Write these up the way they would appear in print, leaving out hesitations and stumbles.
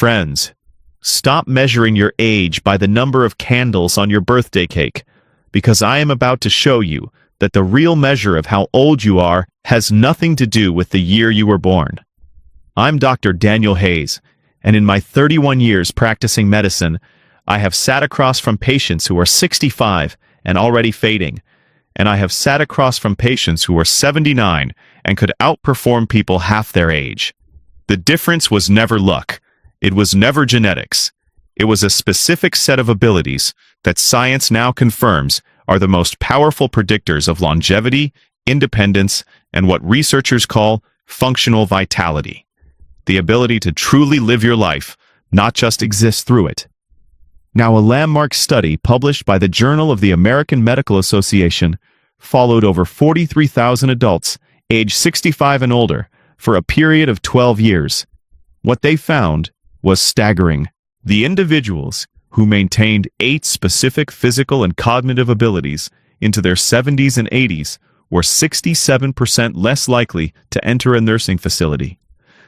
Friends, stop measuring your age by the number of candles on your birthday cake, because I am about to show you that the real measure of how old you are has nothing to do with the year you were born. I'm Dr. Daniel Hayes, and in my 31 years practicing medicine, I have sat across from patients who are 65 and already fading, and I have sat across from patients who are 79 and could outperform people half their age. The difference was never luck. It was never genetics. It was a specific set of abilities that science now confirms are the most powerful predictors of longevity, independence, and what researchers call functional vitality. The ability to truly live your life, not just exist through it. Now, a landmark study published by the Journal of the American Medical Association followed over 43,000 adults aged 65 and older for a period of 12 years. What they found was staggering. The individuals who maintained 8 specific physical and cognitive abilities into their 70s and 80s were 67% less likely to enter a nursing facility,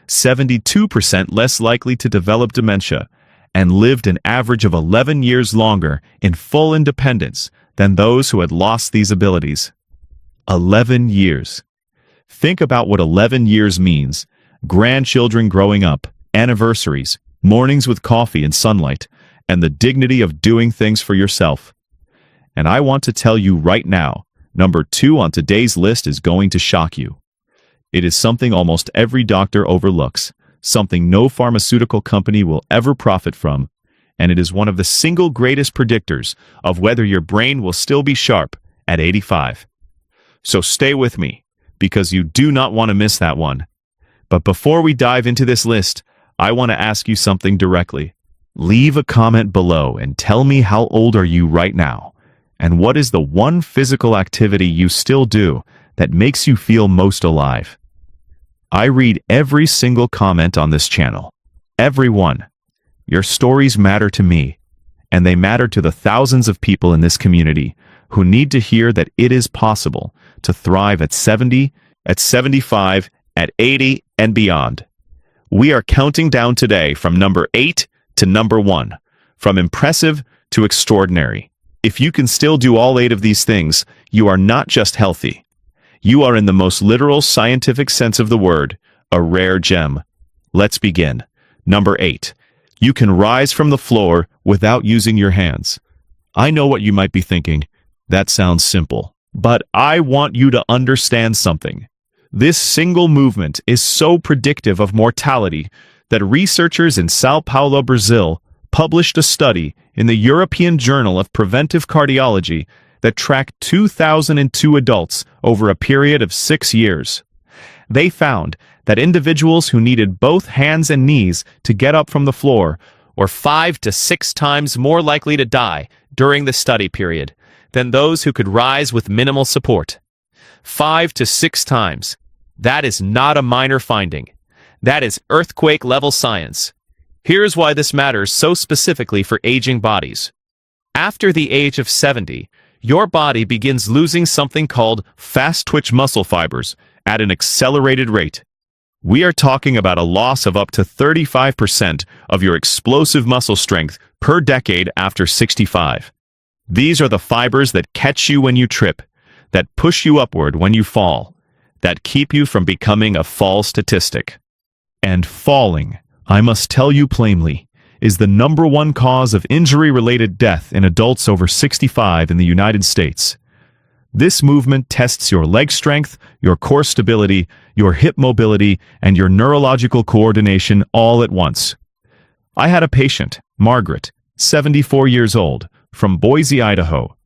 72% less likely to develop dementia, and lived an average of 11 years longer in full independence than those who had lost these abilities. 11 years. Think about what 11 years means. Grandchildren growing up, anniversaries, mornings with coffee and sunlight, and the dignity of doing things for yourself. And I want to tell you right now, number 2 on today's list is going to shock you. It is something almost every doctor overlooks, something no pharmaceutical company will ever profit from, and it is one of the single greatest predictors of whether your brain will still be sharp at 85. So stay with me, because you do not want to miss that one. But before we dive into this list, I want to ask you something directly. Leave a comment below and tell me how old are you right now, and what is the one physical activity you still do that makes you feel most alive? I read every single comment on this channel. Every one. Your stories matter to me, and they matter to the thousands of people in this community who need to hear that it is possible to thrive at 70, at 75, at 80, and beyond. We are counting down today from number 8 to number 1, from impressive to extraordinary. If you can still do all 8 of these things, you are not just healthy. You are, in the most literal scientific sense of the word, a rare gem. Let's begin. Number 8. You can rise from the floor without using your hands. I know what you might be thinking. That sounds simple. But I want you to understand something. This single movement is so predictive of mortality that researchers in Sao Paulo, Brazil, published a study in the European Journal of Preventive Cardiology that tracked 2,002 adults over a period of 6 years. They found that individuals who needed both hands and knees to get up from the floor were 5 to 6 times more likely to die during the study period than those who could rise with minimal support. 5 to 6 times. That is not a minor finding. That is earthquake-level science. Here's why this matters so specifically for aging bodies. After the age of 70, your body begins losing something called fast-twitch muscle fibers at an accelerated rate. We are talking about a loss of up to 35% of your explosive muscle strength per decade after 65. These are the fibers that catch you when you trip, that push you upward when you fall, that keep you from becoming a fall statistic. And falling, I must tell you plainly, is the number 1 cause of injury-related death in adults over 65 in the United States. This movement tests your leg strength, your core stability, your hip mobility, and your neurological coordination all at once. I had a patient, Margaret, 74 years old, from Boise, Idaho.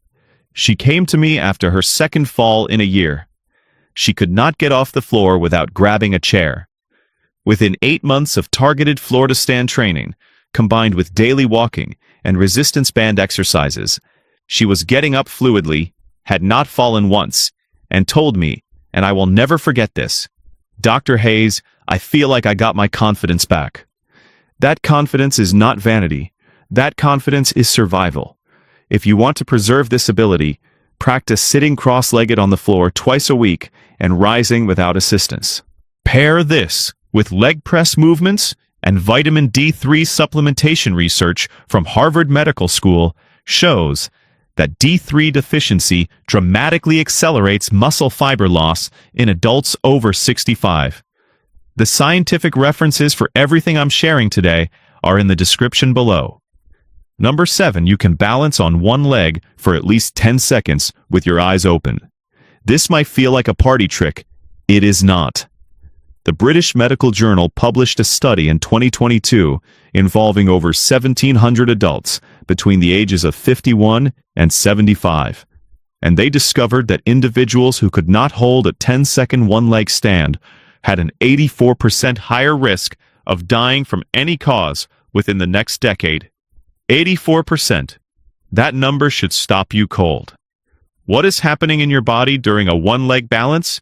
She came to me after her second fall in a year. She could not get off the floor without grabbing a chair. Within 8 months of targeted floor-to-stand training, combined with daily walking and resistance band exercises, she was getting up fluidly, had not fallen once, and told me, and I will never forget this, "Dr. Hayes, I feel like I got my confidence back." That confidence is not vanity. That confidence is survival. If you want to preserve this ability, practice sitting cross-legged on the floor twice a week and rising without assistance. Pair this with leg press movements and vitamin D3 supplementation research from Harvard Medical School shows that D3 deficiency dramatically accelerates muscle fiber loss in adults over 65. The scientific references for everything I'm sharing today are in the description below. Number 7, you can balance on one leg for at least 10 seconds with your eyes open. This might feel like a party trick. It is not. The British Medical Journal published a study in 2022 involving over 1,700 adults between the ages of 51 and 75. And they discovered that individuals who could not hold a 10-second one-leg stand had an 84% higher risk of dying from any cause within the next decade. 84%. That number should stop you cold. What is happening in your body during a one-leg balance?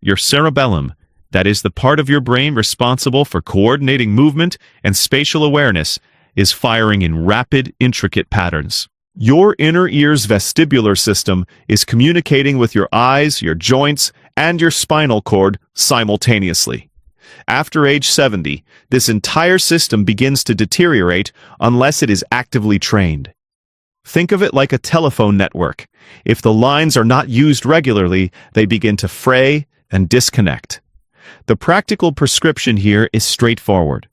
Your cerebellum, that is the part of your brain responsible for coordinating movement and spatial awareness, is firing in rapid, intricate patterns. Your inner ear's vestibular system is communicating with your eyes, your joints, and your spinal cord simultaneously. After age 70, this entire system begins to deteriorate unless it is actively trained. Think of it like a telephone network. If the lines are not used regularly, they begin to fray and disconnect. The practical prescription here is straightforward.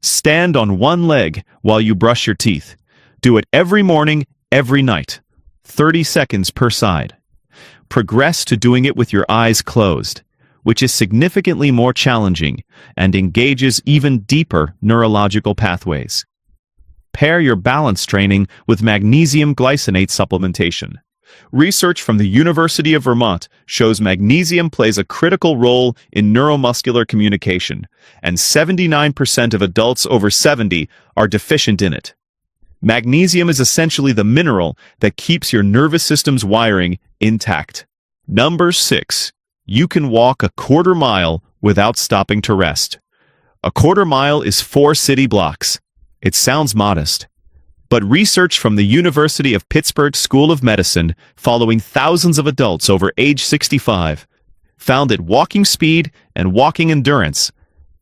Stand on one leg while you brush your teeth. Do it every morning, every night. 30 seconds per side. Progress to doing it with your eyes closed, which is significantly more challenging and engages even deeper neurological pathways. Pair your balance training with magnesium glycinate supplementation. Research from the University of Vermont shows magnesium plays a critical role in neuromuscular communication, and 79% of adults over 70 are deficient in it. Magnesium is essentially the mineral that keeps your nervous system's wiring intact. Number 6. You can walk a quarter mile without stopping to rest. A quarter mile is 4 city blocks. It sounds modest. But research from the University of Pittsburgh School of Medicine, following thousands of adults over age 65, found that walking speed and walking endurance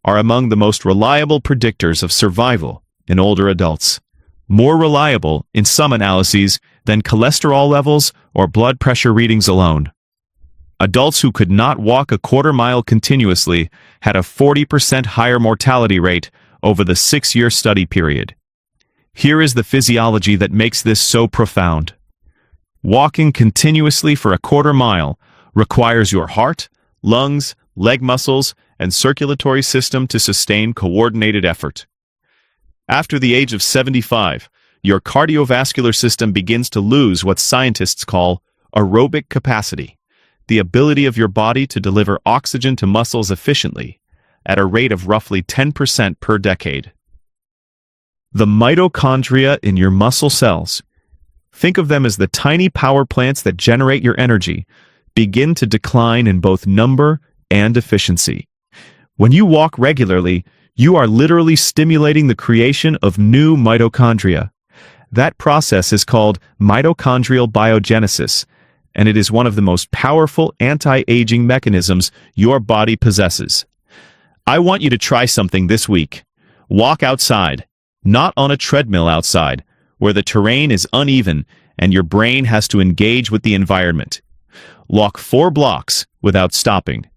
are among the most reliable predictors of survival in older adults. More reliable, in some analyses, than cholesterol levels or blood pressure readings alone. Adults who could not walk a quarter mile continuously had a 40% higher mortality rate over the 6-year study period. Here is the physiology that makes this so profound. Walking continuously for a quarter mile requires your heart, lungs, leg muscles, and circulatory system to sustain coordinated effort. After the age of 75, your cardiovascular system begins to lose what scientists call aerobic capacity, the ability of your body to deliver oxygen to muscles efficiently, at a rate of roughly 10% per decade. The mitochondria in your muscle cells, think of them as the tiny power plants that generate your energy, begin to decline in both number and efficiency. When you walk regularly, you are literally stimulating the creation of new mitochondria. That process is called mitochondrial biogenesis, and it is one of the most powerful anti-aging mechanisms your body possesses. I want you to try something this week. Walk outside. Not on a treadmill outside, where the terrain is uneven and your brain has to engage with the environment. Walk 4 blocks without stopping.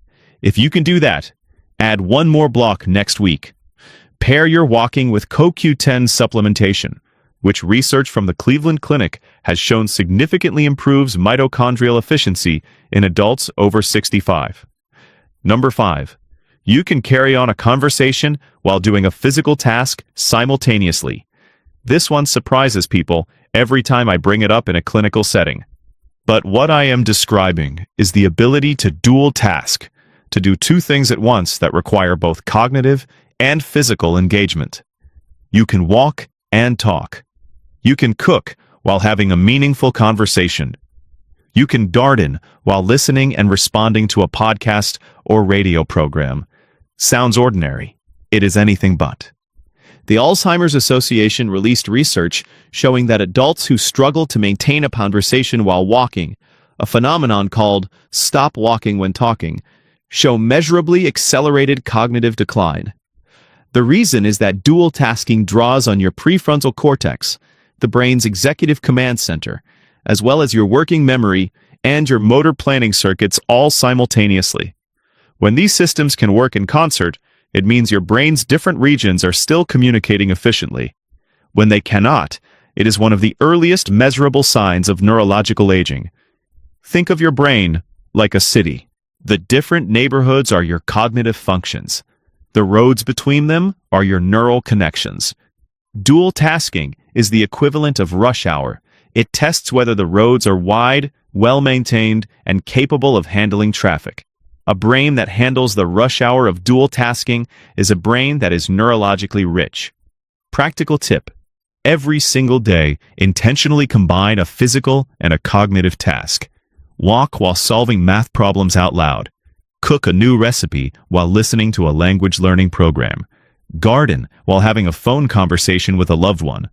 If you can do that, add 1 more block next week. Pair your walking with CoQ10 supplementation, which research from the Cleveland Clinic has shown significantly improves mitochondrial efficiency in adults over 65. Number 5. You can carry on a conversation while doing a physical task simultaneously. This one surprises people every time I bring it up in a clinical setting. But what I am describing is the ability to dual task, to do 2 things at once that require both cognitive and physical engagement. You can walk and talk. You can cook while having a meaningful conversation. You can garden while listening and responding to a podcast or radio program. Sounds ordinary. It is anything but. The Alzheimer's Association released research showing that adults who struggle to maintain a conversation while walking, a phenomenon called stop walking when talking, show measurably accelerated cognitive decline. The reason is that dual tasking draws on your prefrontal cortex, the brain's executive command center, as well as your working memory and your motor planning circuits all simultaneously. When these systems can work in concert, it means your brain's different regions are still communicating efficiently. When they cannot, it is one of the earliest measurable signs of neurological aging. Think of your brain like a city. The different neighborhoods are your cognitive functions. The roads between them are your neural connections. Dual tasking is the equivalent of rush hour. It tests whether the roads are wide, well-maintained, and capable of handling traffic. A brain that handles the rush hour of dual tasking is a brain that is neurologically rich. Practical tip: every single day, intentionally combine a physical and a cognitive task. Walk while solving math problems out loud. Cook a new recipe while listening to a language learning program. Garden while having a phone conversation with a loved one.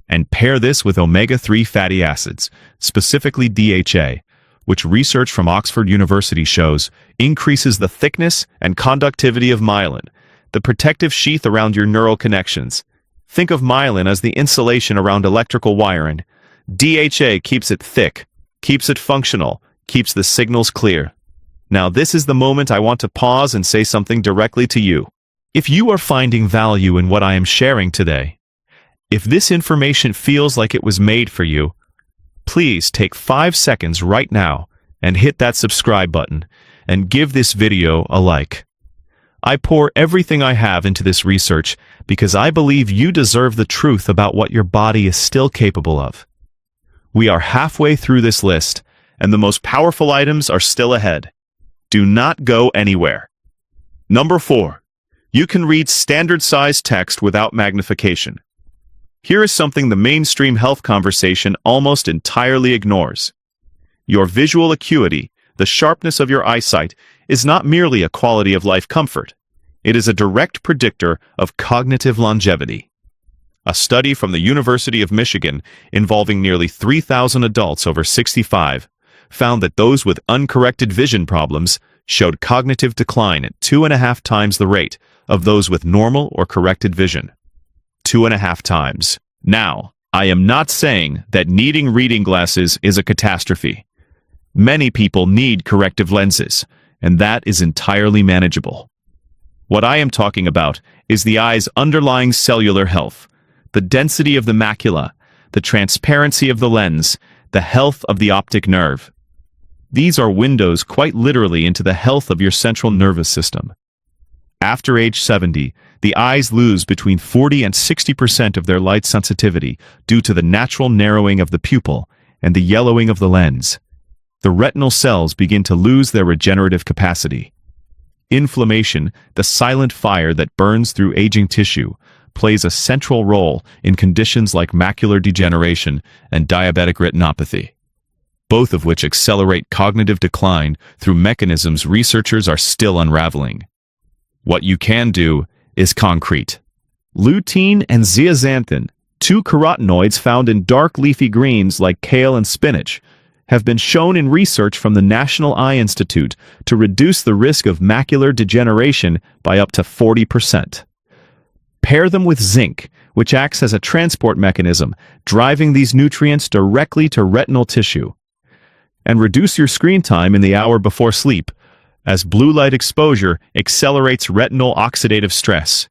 And pair this with omega-3 fatty acids, specifically DHA, which research from Oxford University shows increases the thickness and conductivity of myelin, the protective sheath around your neural connections. Think of myelin as the insulation around electrical wiring. DHA keeps it thick, keeps it functional, keeps the signals clear. Now this is the moment I want to pause and say something directly to you. If you are finding value in what I am sharing today, if this information feels like it was made for you, please take 5 seconds right now and hit that subscribe button and give this video a like. I pour everything I have into this research because I believe you deserve the truth about what your body is still capable of. We are halfway through this list, and the most powerful items are still ahead. Do not go anywhere. Number 4. You can read standard-sized text without magnification. Here is something the mainstream health conversation almost entirely ignores. Your visual acuity, the sharpness of your eyesight, is not merely a quality of life comfort. It is a direct predictor of cognitive longevity. A study from the University of Michigan involving nearly 3,000 adults over 65 found that those with uncorrected vision problems showed cognitive decline at 2.5 times the rate of those with normal or corrected vision. 2.5 times. Now, I am not saying that needing reading glasses is a catastrophe. Many people need corrective lenses, and that is entirely manageable. What I am talking about is the eye's underlying cellular health, the density of the macula, the transparency of the lens, the health of the optic nerve. These are windows quite literally into the health of your central nervous system. After age 70, the eyes lose between 40 and 60% of their light sensitivity due to the natural narrowing of the pupil and the yellowing of the lens. The retinal cells begin to lose their regenerative capacity. Inflammation, the silent fire that burns through aging tissue, plays a central role in conditions like macular degeneration and diabetic retinopathy, both of which accelerate cognitive decline through mechanisms researchers are still unraveling. What you can do is concrete. Lutein and zeaxanthin, two carotenoids found in dark leafy greens like kale and spinach, have been shown in research from the National Eye Institute to reduce the risk of macular degeneration by up to 40%. Pair them with zinc, which acts as a transport mechanism, driving these nutrients directly to retinal tissue. And reduce your screen time in the hour before sleep, as blue light exposure accelerates retinal oxidative stress.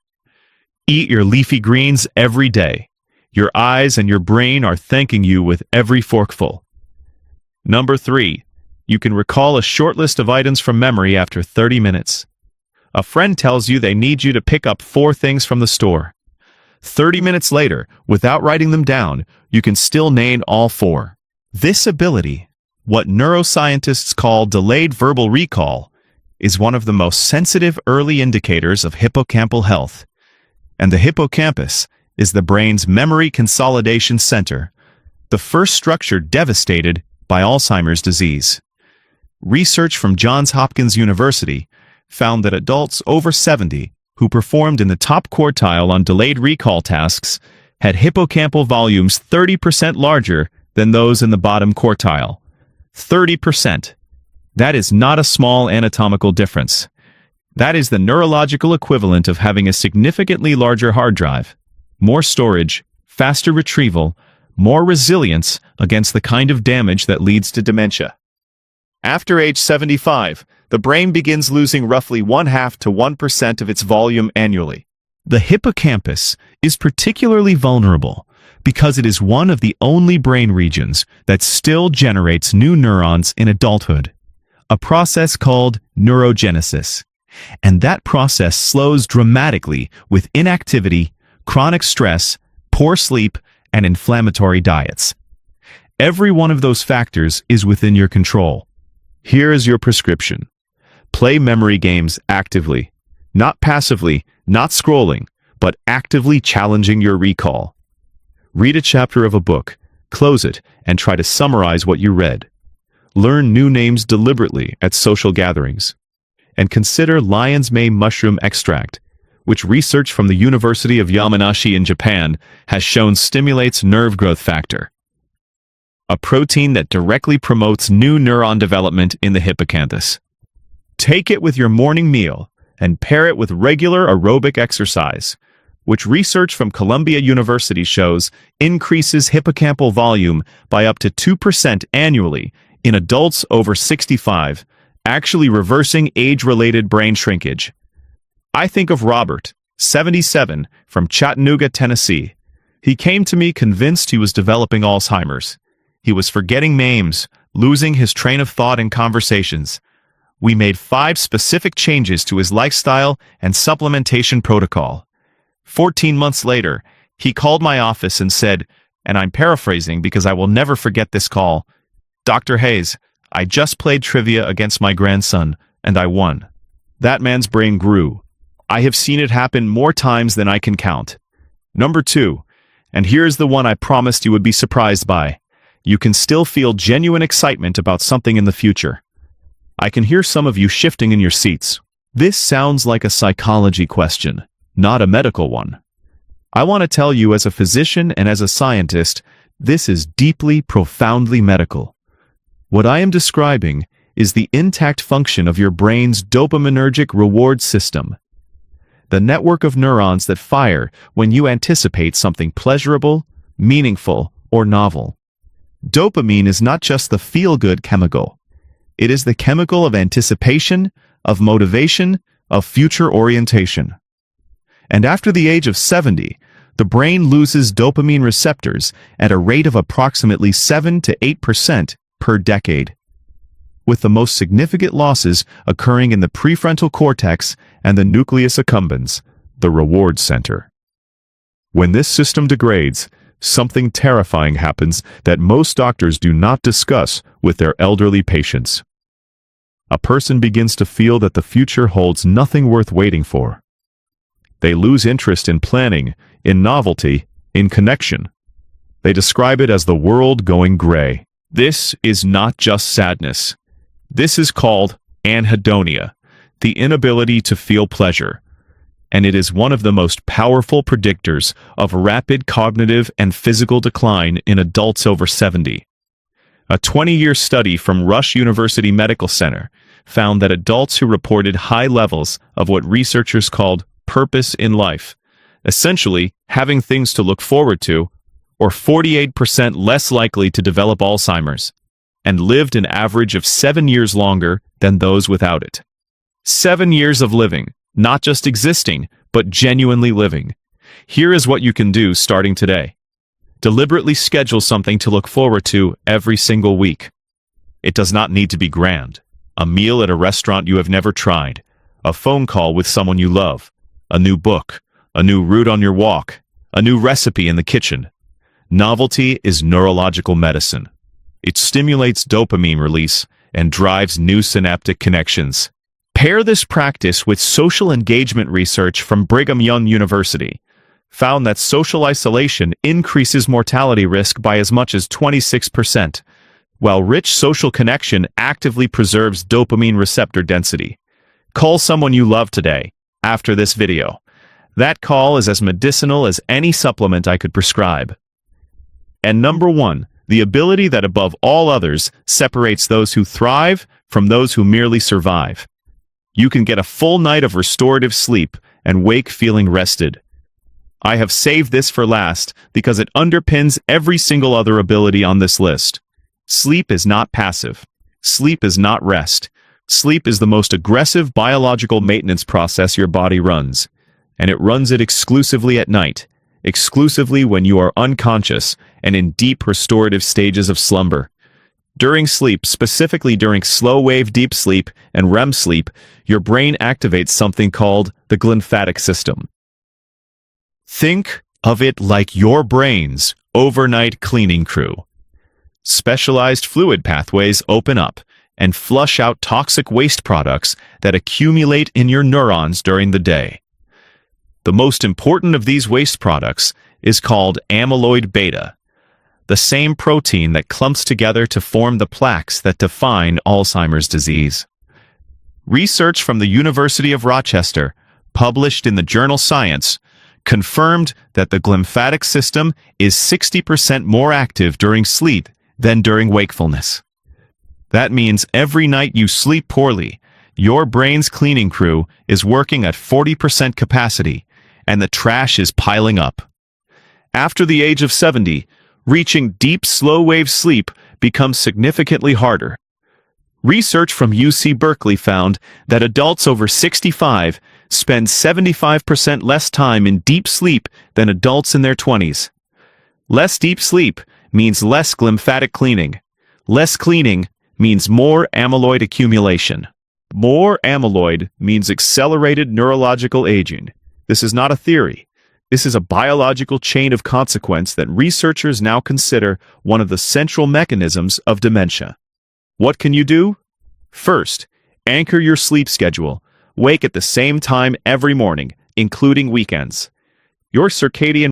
Eat your leafy greens every day. Your eyes and your brain are thanking you with every forkful. Number 3. You can recall a short list of items from memory after 30 minutes. A friend tells you they need you to pick up 4 things from the store. 30 minutes later, without writing them down, you can still name all 4. This ability, what neuroscientists call delayed verbal recall, is one of the most sensitive early indicators of hippocampal health. And the hippocampus is the brain's memory consolidation center, the first structure devastated by Alzheimer's disease. Research from Johns Hopkins University found that adults over 70 who performed in the top quartile on delayed recall tasks had hippocampal volumes 30% larger than those in the bottom quartile. 30%. That is not a small anatomical difference. That is the neurological equivalent of having a significantly larger hard drive, more storage, faster retrieval, more resilience against the kind of damage that leads to dementia. After age 75, the brain begins losing roughly 0.5 to 1% of its volume annually. The hippocampus is particularly vulnerable because it is one of the only brain regions that still generates new neurons in adulthood, a process called neurogenesis. And that process slows dramatically with inactivity, chronic stress, poor sleep, and inflammatory diets. Every one of those factors is within your control. Here is your prescription. Play memory games actively, not passively, not scrolling, but actively challenging your recall. Read a chapter of a book, close it, and try to summarize what you read. Learn new names deliberately at social gatherings. And consider lion's mane mushroom extract, which research from the University of Yamanashi in Japan has shown stimulates nerve growth factor, a protein that directly promotes new neuron development in the hippocampus. Take it with your morning meal and pair it with regular aerobic exercise, which research from Columbia University shows increases hippocampal volume by up to 2% annually in adults over 65, actually reversing age-related brain shrinkage. I think of Robert, 77, from Chattanooga, Tennessee. He came to me convinced he was developing Alzheimer's. He was forgetting names, losing his train of thought in conversations. We made 5 specific changes to his lifestyle and supplementation protocol. 14 months later, he called my office and said, and I'm paraphrasing because I will never forget this call, "Dr. Hayes, I just played trivia against my grandson, and I won." That man's brain grew. I have seen it happen more times than I can count. Number 2, and here's the one I promised you would be surprised by. You can still feel genuine excitement about something in the future. I can hear some of you shifting in your seats. This sounds like a psychology question, not a medical one. I want to tell you as a physician and as a scientist, this is deeply, profoundly medical. What I am describing is the intact function of your brain's dopaminergic reward system, the network of neurons that fire when you anticipate something pleasurable, meaningful, or novel. Dopamine is not just the feel-good chemical. It is the chemical of anticipation, of motivation, of future orientation. And after the age of 70, the brain loses dopamine receptors at a rate of approximately 7 to 8% per decade, with the most significant losses occurring in the prefrontal cortex and the nucleus accumbens, the reward center. When this system degrades, something terrifying happens that most doctors do not discuss with their elderly patients. A person begins to feel that the future holds nothing worth waiting for. They lose interest in planning, in novelty, in connection. They describe it as the world going gray. This is not just sadness. This is called anhedonia, the inability to feel pleasure, and it is one of the most powerful predictors of rapid cognitive and physical decline in adults over 70. A 20-year study from Rush University Medical Center found that adults who reported high levels of what researchers called purpose in life, essentially having things to look forward to, or 48% less likely to develop Alzheimer's, and lived an average of 7 years longer than those without it. 7 years of living, not just existing, but genuinely living. Here is what you can do starting today. Deliberately schedule something to look forward to every single week. It does not need to be grand. A meal at a restaurant you have never tried, a phone call with someone you love, a new book, a new route on your walk, a new recipe in the kitchen. Novelty is neurological medicine. It stimulates dopamine release and drives new synaptic connections. Pair this practice with social engagement research from Brigham Young University, found that social isolation increases mortality risk by as much as 26%, while rich social connection actively preserves dopamine receptor density. Call someone you love today, after this video. That call is as medicinal as any supplement I could prescribe. And number 1, the ability that above all others separates those who thrive from those who merely survive. You can get a full night of restorative sleep and wake feeling rested. I have saved this for last because it underpins every single other ability on this list. Sleep is not passive. Sleep is not rest. Sleep is the most aggressive biological maintenance process your body runs, and it runs it exclusively at night, exclusively when you are unconscious and in deep restorative stages of slumber. During sleep, specifically during slow-wave deep sleep and REM sleep, your brain activates something called the glymphatic system. Think of it like your brain's overnight cleaning crew. Specialized fluid pathways open up and flush out toxic waste products that accumulate in your neurons during the day. The most important of these waste products is called amyloid beta, the same protein that clumps together to form the plaques that define Alzheimer's disease. Research from the University of Rochester, published in the journal Science, confirmed that the glymphatic system is 60% more active during sleep than during wakefulness. That means every night you sleep poorly, your brain's cleaning crew is working at 40% capacity, and the trash is piling up. After the age of 70, reaching deep slow-wave sleep becomes significantly harder. Research from UC Berkeley found that adults over 65 spend 75% less time in deep sleep than adults in their 20s. Less deep sleep means less glymphatic cleaning. Less cleaning means more amyloid accumulation. More amyloid means accelerated neurological aging. This is not a theory. This is a biological chain of consequence that researchers now consider one of the central mechanisms of dementia. What can you do? First, anchor your sleep schedule. Wake at the same time every morning, including weekends. Your circadian